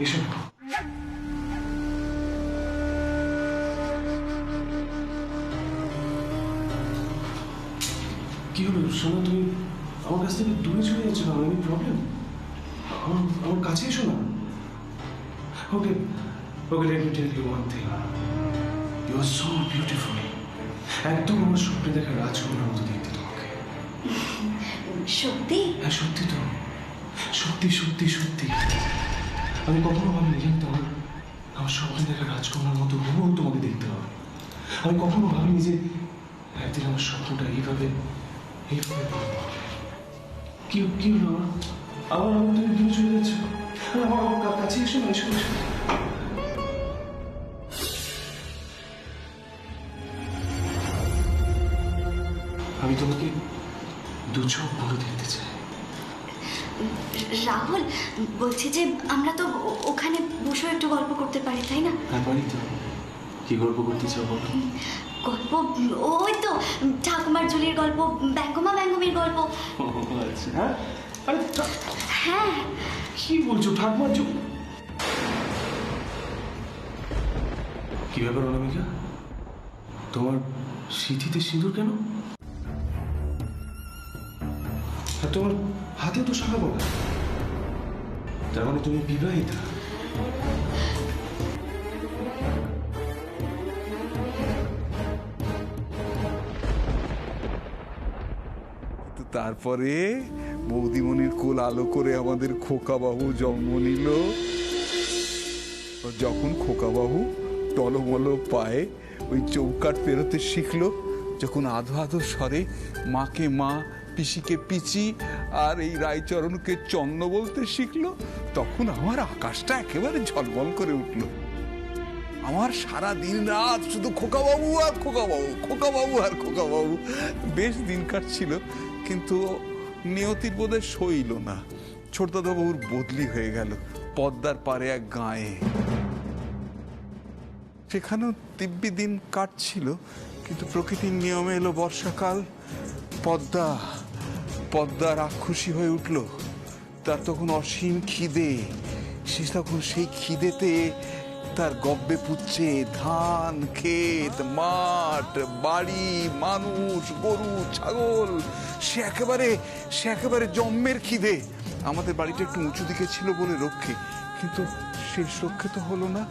এসো। কি হলো শোনো, তুমি আমার কাছ থেকে দূরে চলে যাচ্ছ না? Any problem? আমার কাছে এসো না। Okay okay, let me tell you one thing. You are so beautiful. একদম আমার স্বপ্নে দেখা রাজকুমারের মতো দেখতে তোমাকে। সত্যি? হ্যাঁ সত্যি তো, সত্যি সত্যি সত্যি। আমি কখনো ভাবিনি কিন্তু আমার স্বপ্নে দেখা রাজকুমারের মতো হুবহু তোমাকে দেখতে হবে। আমি কখনো ভাবিনি যে একদিন আমার স্বপ্নটা এইভাবে পূর্ণ হবে। কি কি হলো আমার? আমার তুমি দূরে চলে যাচ্ছ। আমার কাছে এসো না, এসো এসো। আমি তোমাকে দু চোখ ভরে দেখতে চাই। রাহুল, বলছি যে আমরা তো ওখানে বসে একটু গল্প করতে পারি, তাই না? হ্যাঁ পারি তো। কি গল্প করতে চাও বলো? গল্প ওই তো ঠাকুমার ঝুলির গল্প, ব্যঙ্গমা ব্যঙ্গমীর গল্প। আচ্ছা হ্যাঁ। আরে হ্যাঁ। কি বলছো ঠাকুমার ঝুলি? কি ব্যাপার অনামিকা, তোমার সিঁথিতে সিঁদুর কেন? আর তোমার হাতে তো শাখা পড়া, তার মানে তুমি বিবাহিতা। তারপরে বৌদিমণির কোল আলো করে আমাদের খোকাবাবু জন্ম নিল। যখন খোকাবাবু টলমলো পায়ে ওই চৌকাঠ পেরোতে শিখলো, যখন আধো আধো স্বরে মাকে মা, পিসিকে পিচি আর এই রায়চরণকে চন্ন বলতে শিখলো, তখন আমার আকাশটা একেবারে ঝলমল করে উঠলো। আমার সারা দিন রাত শুধু খোকাবাবু আর খোকাবাবু, খোকাবাবু আর খোকাবাবু। বেশ দিন কাটছিল, কিন্তু নিয়তির বোধহয় সইল না। ছোটদাদাবাবুর বদলি হয়ে গেল পদ্মার পারে এক গাঁয়ে। সেখানেও দিব্যি দিন কাটছিল, কিন্তু প্রকৃতির নিয়মে এলো বর্ষাকাল। পদ্মা রাক্ষসী হয়ে উঠল। তার তখন অসীম খিদে। সে তখন সেই খিদেতে তার গব্বে পুচ্ছে ধান, ক্ষেত, মাঠ, বাড়ি, মানুষ, গরু, ছাগল। সে একেবারে জন্মের খিদে। আমাদের বাড়িটা একটু উঁচু দিকে ছিল বলে রক্ষে, কিন্তু শেষ রক্ষে তো হলো না।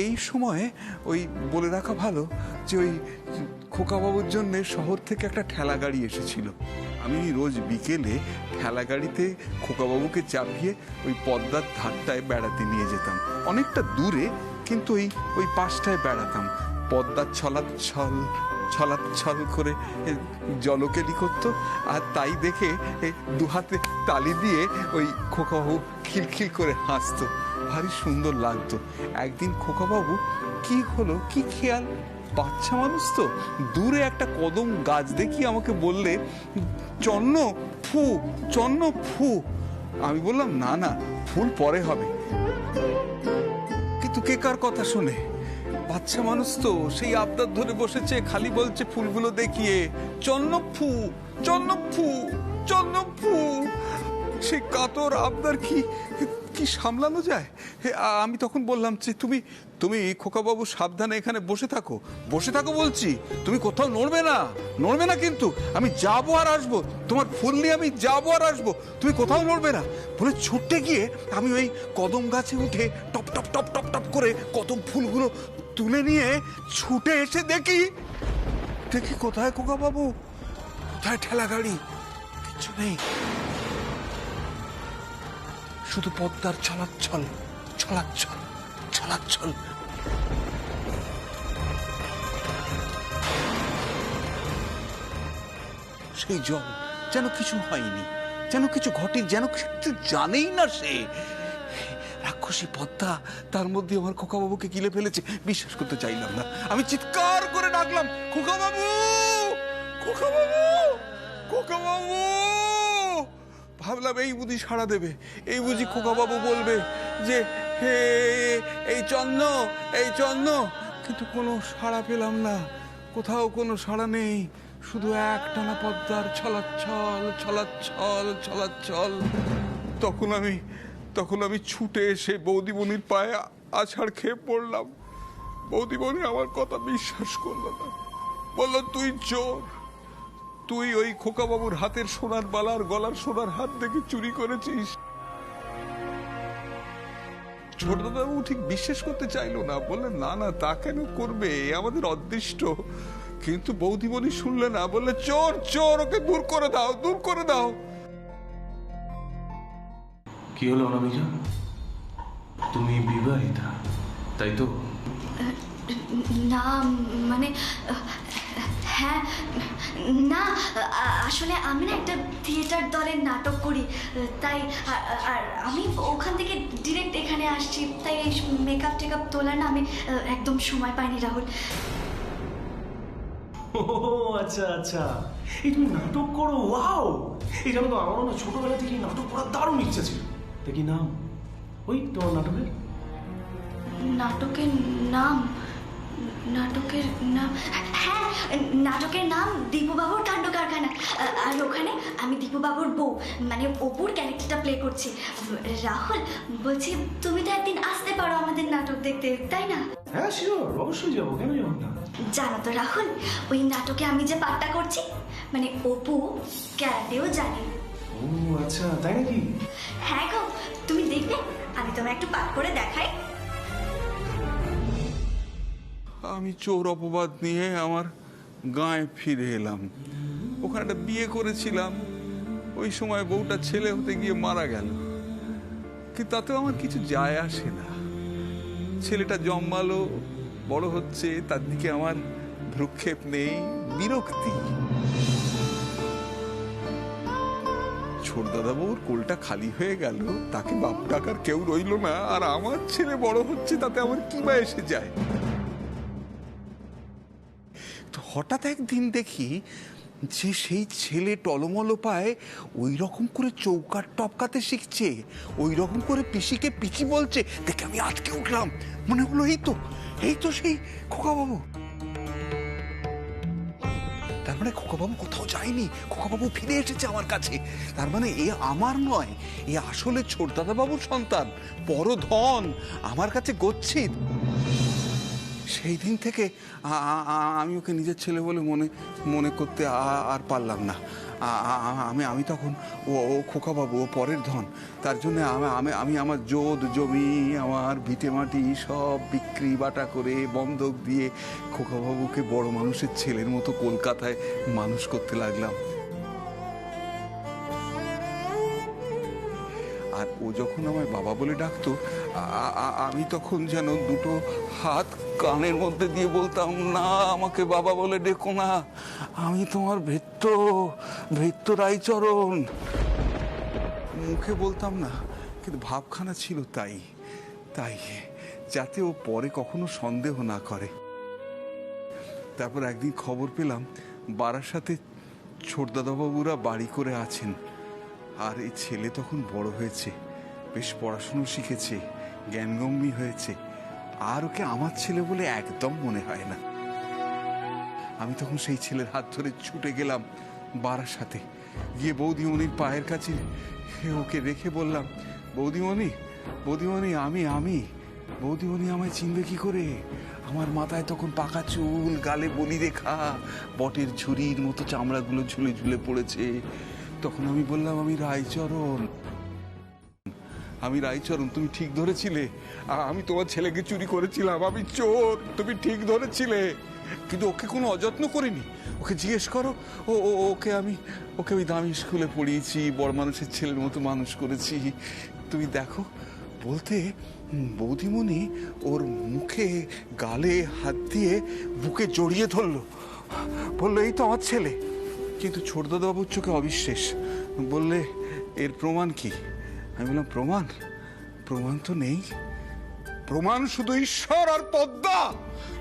এই সময় ওই বলে রাখা ভালো যে ওই খোকাবাবুর জন্য শহর থেকে একটা ঠেলা গাড়ি এসেছিল। আমি রোজ বিকেলে ঠেলা গাড়িতে খোকাবাবুকে চাপিয়ে ওই পদ্মার ধারটায় বেড়াতে নিয়ে যেতাম। অনেকটা দূরে, কিন্তু ওই পাশটায় বেড়াতাম। পদ্মার ছলাচ্ছল করে জলকেলি করতো, আর তাই দেখে দুহাতে তালি দিয়ে ওই খোকাবাবু খিলখিল করে হাসতো। ভারী সুন্দর লাগতো। একদিন খোকাবাবু কি হলো কি খেয়াল, বাচ্চা মানুষ তো, দূরে একটা কদম গাছ দেখি আমাকে বললে, চন্ন ফু, চন্ন ফু। আমি বললাম না না, ফুল পরে হবে। কিন্তু কে কার কথা শুনে? বাচ্চা মানুষ তো, সেই আবদার ধরে বসেছে, খালি বলছে ফুলগুলো দেখিয়ে, চন্ন ফু, চন্ন ফু, চন্ন ফু। সেই কাতর আবদার কি সামলানো যায়? আমি তখন বললাম যে তুমি খোকাবাবু সাবধানে এখানে বসে থাকো বলছি। তুমি কোথাও নড়বে না কিন্তু। আমি যাবো আর আসবো, তোমার ফুল নিয়ে আমি যাবো আর আসবো, তুমি কোথাও নড়বে না বলে ছুটতে গিয়ে আমি ওই কদম গাছে উঠে top top top top top করে কদম ফুলগুলো তুলে নিয়ে ছুটে এসে দেখি কোথায় খোকাবাবু, কোথায় ঠেলা গাড়ি, কিচ্ছু নেই। শুধু পদ্মার ছলাচ্ছল। সেই জল যেন কিছু হয়নি, যেন কিছু ঘটেনি, যেন কিছু জানেই না সে। রাক্ষসী পদ্মা তার মধ্যে আমার খোকাবাবুকে গিলে ফেলেছে। বিশ্বাস করতে চাইলাম না। আমি চিৎকার করে ডাকলাম, খোকাবাবু, খোকাবাবু, খোকাবাবু। ভাবলাম এই বুঝি সাড়া দেবে, এই বুঝি খোকাবাবু বলবে যে হে এই চন্ন। কিন্তু কোনো সাড়া পেলাম না, কোথাও কোনো সাড়া নেই। শুধু একটানা পদ্মার ছলাচ্ছল। তখন আমি ছুটে এসে বৌদিমণির পায়ে আছাড় খেয়ে পড়লাম। বৌদিমণি আমার কথা বিশ্বাস করলো না, বলল তুই চোর, তুই ওই খোকাবাবুর হাতের সোনার বালার গলার সোনার হাত দেখে চুরি করেছিস। ছোটদাদাবাবু ঠিক বিশ্বাস করতে চাইলো না, বললেন না না তা কেন করবে, আমাদের অদৃষ্ট। কিন্তু বৌদিমণি শুনলে না, বললে চোর চোর, ওকে দূর করে দাও, দূর করে দাও। কি হলো অনামিকা, তুমি বিবাহিতা তাই তো? না মানে হ্যাঁ না, আসলে আমি না একটা থিয়েটার দলের নাটক করি, তাই আর আমি ওখান থেকে ডিরেক্ট এখানে আসছি, তাই এই মেকআপ টেকআপ তোলার না আমি একদম সময় পাইনি রাহুল। ও আচ্ছা আচ্ছা, এই তুমি নাটক করো, ওয়াও! এই জানো তো আমারও না ছোটবেলা থেকে নাটক করার দারুণ ইচ্ছা ছিল। তা কি নাম ওই তোমার নাটকের? নাটকের নাম হ্যাঁ, নাটকের নাম দীপুবাবুর কাণ্ড কারখানা। আর ওখানে আমি দীপুবাবুর বউ মানে অপুর ক্যারেক্টারটা প্লে করছি। রাহুল বলছি, তুমি তো একদিন আসতে পারো আমাদের নাটক দেখতে, তাই না? হ্যাঁ শিওর, অবশ্যই যাবো, কেন যাবো না। জানো তো রাহুল, ওই নাটকে আমি যে পাঠটা করছি মানে অপু ক্যারাটেও জানে। ও আচ্ছা, তাই নাকি? হ্যাঁ গো, তুমি দেখবে, আমি তোমায় একটু পাঠ করে দেখাই। আমি চোর অপবাদ নিয়ে আমার গাঁয়ে ফিরে এলাম। ওখানে একটা বিয়ে করেছিলাম, ওই সময় বউটা ছেলে হতে গিয়ে মারা গেল, কিন্তু তাতেও আমার কিছু যায় আসে না। ছেলেটা জন্মালো, বড় হচ্ছে, তার দিকে আমার ভ্রুক্ষেপ নেই, বিরক্তি। ছোটদাদাবুর কোলটা খালি হয়ে গেল, তাকে বাপ ডাকার কেউ রইল না, আর আমার ছেলে বড় হচ্ছে, তাতে আমার কি বা এসে যায়। তো হঠাৎ একদিন দেখি যে সেই ছেলে টলমলো পায় ওই রকম করে চৌকাট টপকাতে শিখছে, ওই রকম করে পিসিকে পিচি বলছে, দেখে আমি আটকে উঠলাম। মনে হলো এই তো সেই খোকাবাবু। তার মানে খোকাবাবু কোথাও যায়নি, খোকাবাবু ফিরে এসেছে আমার কাছে। তার মানে এ আমার নয়, এ আসলে ছোটদাদাবাবুর সন্তান, পরধন, আমার কাছে গচ্ছিত। সেই দিন থেকে আমি ওকে নিজের ছেলে বলে মনে করতে আর পারলাম না। আমি তখন ও খোকাবাবু, ও পরের ধন। তার জন্য আমি আমার জোদ জমি, আমার ভিটে মাটি সব বিক্রি বাটা করে বন্ধক দিয়ে খোকাবাবুকে বড় মানুষের ছেলের মতো কলকাতায় মানুষ করতে লাগলাম। আর ও যখন আমায় বাবা বলে ডাকতো, আমি তখন যেন দুটো হাত কানের মধ্যে দিয়ে বলতাম, না আমাকে বাবা বলে ডেকো না, আমি তোমার ভৃত্য রায়চরণ। মুখে বলতাম না, কিন্তু ভাবখানা ছিল তাই যাতে ও পরে কখনো সন্দেহ না করে। তারপর একদিন খবর পেলাম বারাসাতে ছোটদাদাবাবুরা বাড়ি করে আছেন, আর এই ছেলে তখন বড় হয়েছে, বেশ পড়াশুনো শিখেছে, জ্ঞানগম্যী হয়েছে, আর ওকে আমার ছেলে বলে একদম মনে হয় না। আমি তখন সেই ছেলের হাত ধরে ছুটে গেলাম বারাসাতে, গিয়ে বৌদিমণির পায়ের কাছে ওকে রেখে বললাম, বৌদিমণি আমি। বৌদিমণি আমায় চিনবে কি করে? আমার মাথায় তখন পাকা চুল, গালে বলি রেখা, বটের ঝুড়ির মতো চামড়াগুলো ঝুলে ঝুলে পড়েছে। তখন আমি বললাম, আমি রায়চরণ, তুমি ঠিক ধরেছিলে, আমি তোমার ছেলেকে চুরি করেছিলাম, আমি চোর, তুমি ঠিক ধরেছিলে। কিন্তু ওকে কোনো অযত্ন করিনি, ওকে জিজ্ঞেস করো, ওকে আমি দামি স্কুলে পড়িয়েছি, বড় মানুষের ছেলের মতো মানুষ করেছি, তুমি দেখো। বলতে বৌদিমণি ওর মুখে গালে হাত দিয়ে বুকে জড়িয়ে ধরলো, বললো, এই তো আমার ছেলে। কিন্তু ছোটদাদাবাবুর চোখে অবিশ্বাস, বললে, এর প্রমাণ কি? আমি বললাম, প্রমাণ তো নেই, প্রমাণ শুধু ঈশ্বর আর পদ্মা,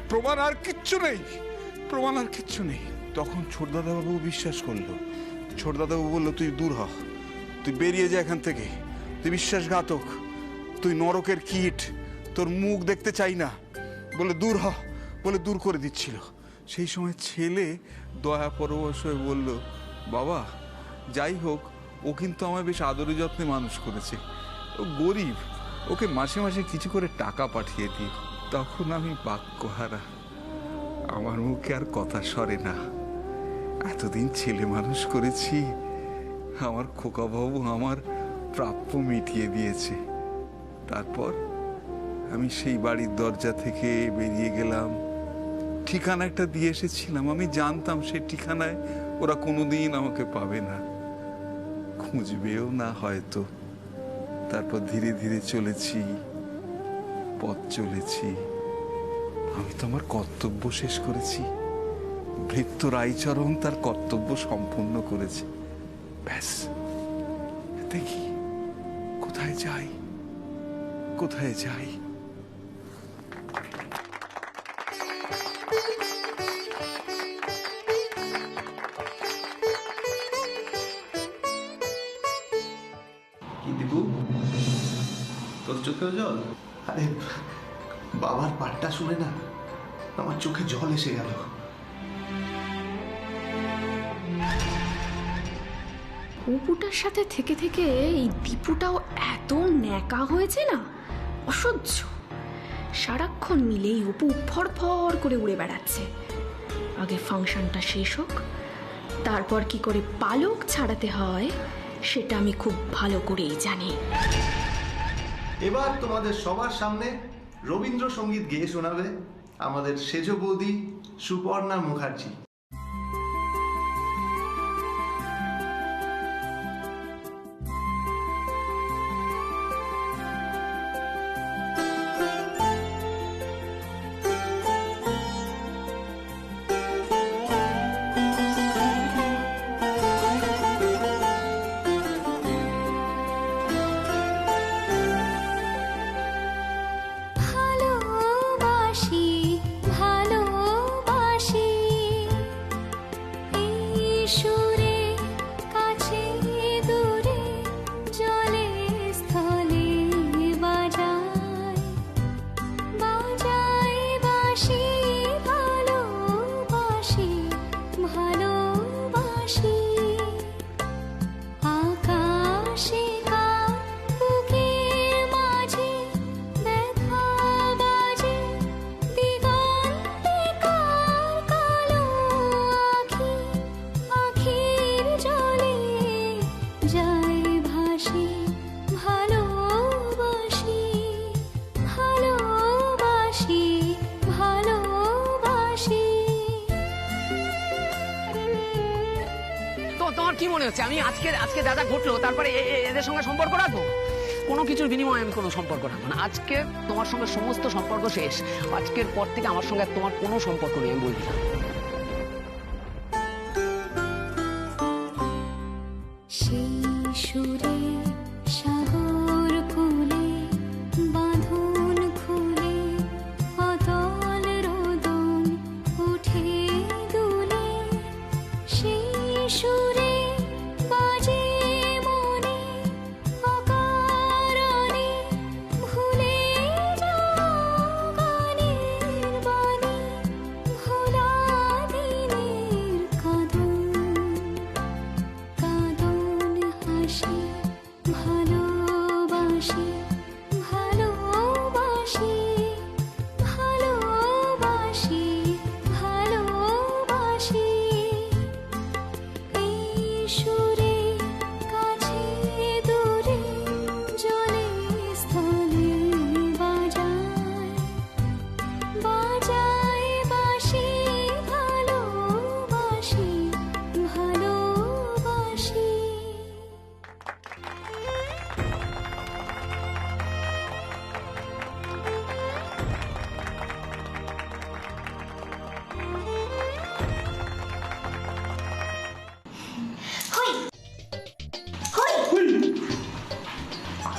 প্রমাণ আর কিচ্ছু নেই। তখন ছোটদাদাবাবু বিশ্বাস করলো। ছোটদাদাবাবু বললো, তুই দূর হ, তুই বেরিয়ে যা এখান থেকে, তুই বিশ্বাসঘাতক, তুই নরকের কীট, তোর মুখ দেখতে চাই না, বলে দূর হ, বলে দূর করে দিচ্ছিল। সেই সময় ছেলে দয়া পরবশ হয়ে বলল, বাবা যাই হোক, ও কিন্তু আমায় বেশ আদরে যত্নে মানুষ করেছে। ও গরিব, ওকে মাসে মাসে কিছু করে টাকা পাঠিয়ে দিই। তখন আমি বাক্যহারা, আমার মুখে আর কথা সরে না। এতদিন ছেলে মানুষ করেছি, আমার খোকাবাবু আমার প্রাপ্য মিটিয়ে দিয়েছে। তারপর আমি সেই বাড়ির দরজা থেকে বেরিয়ে গেলাম। ঠিকানা একটা দিয়ে এসেছিলাম, আমি জানতাম সেই ঠিকানায় ওরা কোনোদিন আমাকে পাবে না, খুঁজবেও না হয়তো। তারপর ধীরে ধীরে চলেছি, পথ চলেছি। আমি তো আমার কর্তব্য শেষ করেছি, ভৃত্য রাইচরণ তার কর্তব্য সম্পূর্ণ করেছে। ব্যাস, দেখি কোথায় যাই, কোথায় যাই। কি দিবু, তোর চোখেও জল? আরে বাবার পাঠটা শুনে না আমার চোখে জল এসে গেল। অপুটার সাথে থেকে থেকে এই দীপুটাও এত ন্যাকা হয়েছে না, অসহ্য। সারাক্ষণ মিলেই অপু ফরফর করে উড়ে বেড়াচ্ছে। আগে ফাংশনটা শেষ হোক, তারপর কি করে পালক ছাড়াতে হয় সেটা আমি খুব ভালো করেই জানি। এবার তোমাদের সবার সামনে রবীন্দ্রসঙ্গীত গেয়ে শোনাবে আমাদের সেজ বৌদি সুপর্ণা মুখার্জি। ভালোবাসি ভালোবাসি এই সুরে কাছে দূরে জলে স্থলে বাজায় বাজায় বাঁশি। ভালোবাসি ভালোবাসি আকাশে কার বুকের মাঝে ব্যথা বাজে দিগন্তে কার কালো আঁখি আঁখির জলে যায় ভাসি। ভালোবাসি ভালোবাসি ভালোবাসি। তো তোমার কি মনে হচ্ছে আমি আজকে যা যা ঘটলো তারপরে এদের সঙ্গে সম্পর্ক রাখবো? কোনো কিছুর বিনিময়ে আমি কোনো সম্পর্ক রাখবো না। আজকে তোমার সঙ্গে সমস্ত সম্পর্ক শেষ। আজকের পর থেকে আমার সঙ্গে তোমার কোনো সম্পর্ক নেই, আমি বলে দিলাম। সেই সুরে সাগর কুলে বাঁধন খুলে অতল রোদন উঠে দুলে। সেই সুরে বাজে মনে অকারণে ভুলে যাওয়া গানের বাণী। ভোলা দিনের কাঁদন কাঁদন হাসি। ভালোবাসি ভালোবাসি ভালোবাসি ভালোবাসি এই সুরে কাছে দূরে জলে স্থলে বাজায় বাজায় বাঁশি। ভালোবাসি ভালোবাসি। হই হই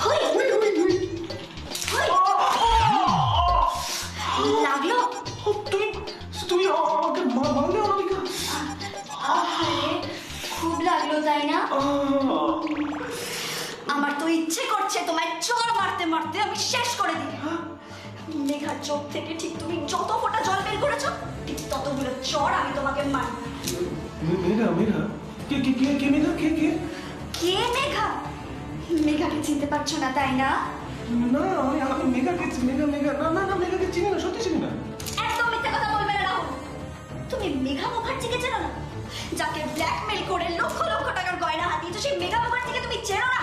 হই হই লাগলো? তুমি আমাকে মারলে অনামিকা? আরে খুব লাগলো তাই না? আমার তো ইচ্ছে করছে তোমায় চড় মারতে মারতে আমি শেষ করে দিই। মেঘার চোখ থেকে ঠিক তুমি যত ফোঁটা জল বের করেছো ঠিক ততগুলো চড় আমি তোমাকে মারি। মেঘা মেঘা কে কে কে কে মেঘা কে কে? কি কে মেঘা? মেঘাকে চিনতে পারছো না তাই না? না আমি মেঘাকে মেঘাকে চিনি না, সত্যি চিনি না। একদম মিথ্যে কথা বলবে না রাহুল। তুমি মেঘা মুখার্জিকে চেনো না? যাকে ব্ল্যাকমেল করে লক্ষ লক্ষ টাকার গয়না হাতিয়েছো, সেই মেঘা মুখার্জিকে তুমি চেনো না?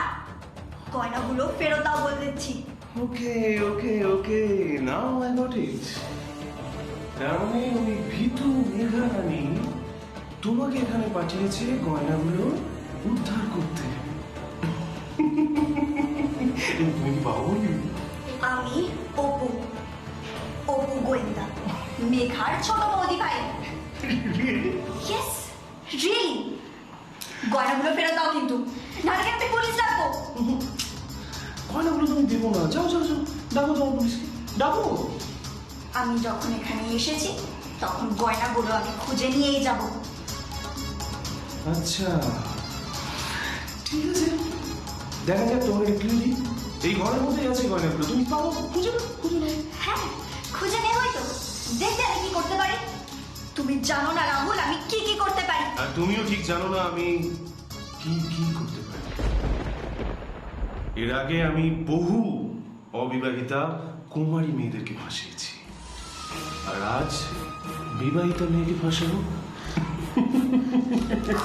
গয়নাগুলো ফেরত দাও বলে দিচ্ছি। ওকে নাও আই গট ইট। তার মানে ওই ভীতু মেঘা রানী তোমাকে এখানে পাঠিয়েছে গয়নাগুলো উদ্ধার করতে। তুমি কি বাবা বলবি? আমি অপু গোয়েন্দা, মেঘার ছোট বৌদি ভাই। Yes really. গয়নাগুলো ফেরত দাও কিন্তু, নাহলে আমি পুলিশ ডাকবো। গয়নাগুলো তুমি দেবো না। যাও ডাকো তোমার পুলিশকে, ডাকো। আমি যখন এখানে এসেছি তখন গয়নাগুলো আমি খুঁজে নিয়েই যাব। আচ্ছা ঠিক আছে, দেখা যাক তোমাকে ক্লু দিই। এই ঘরের মধ্যেই আছে গয়নাগুলো, তুমি পাবো, খুঁজে নাও। হ্যাঁ খুঁজে নেবই তো, দেখতে আমি কি করতে পারি। তুমি জানো না রাহুল আমি কি কি করতে পারি। আর তুমিও ঠিক জানো না আমি কি করতে পারি। এর আগে আমি বহু অবিবাহিতা কুমারী মেয়েদেরকে ফাঁসিয়েছি, আর আজ বিবাহিতা মেয়েকে ফাঁসাবো।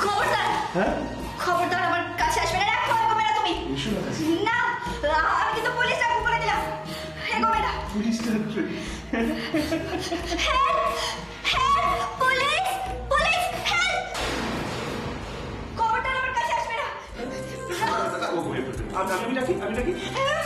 খবরদার, হ্যাঁ খবরদার আমার কাছে আসবে না। রাখো, এগোবে না তুমি। এসো না কাছে। না, আমি কিন্তু পুলিশ ডাকবো বলে দিলাম। এগোবে না। পুলিশ ডাকবে? Police help! খবরদার আমার কাছে আসবে না। আমি ডাকি হ্যাঁ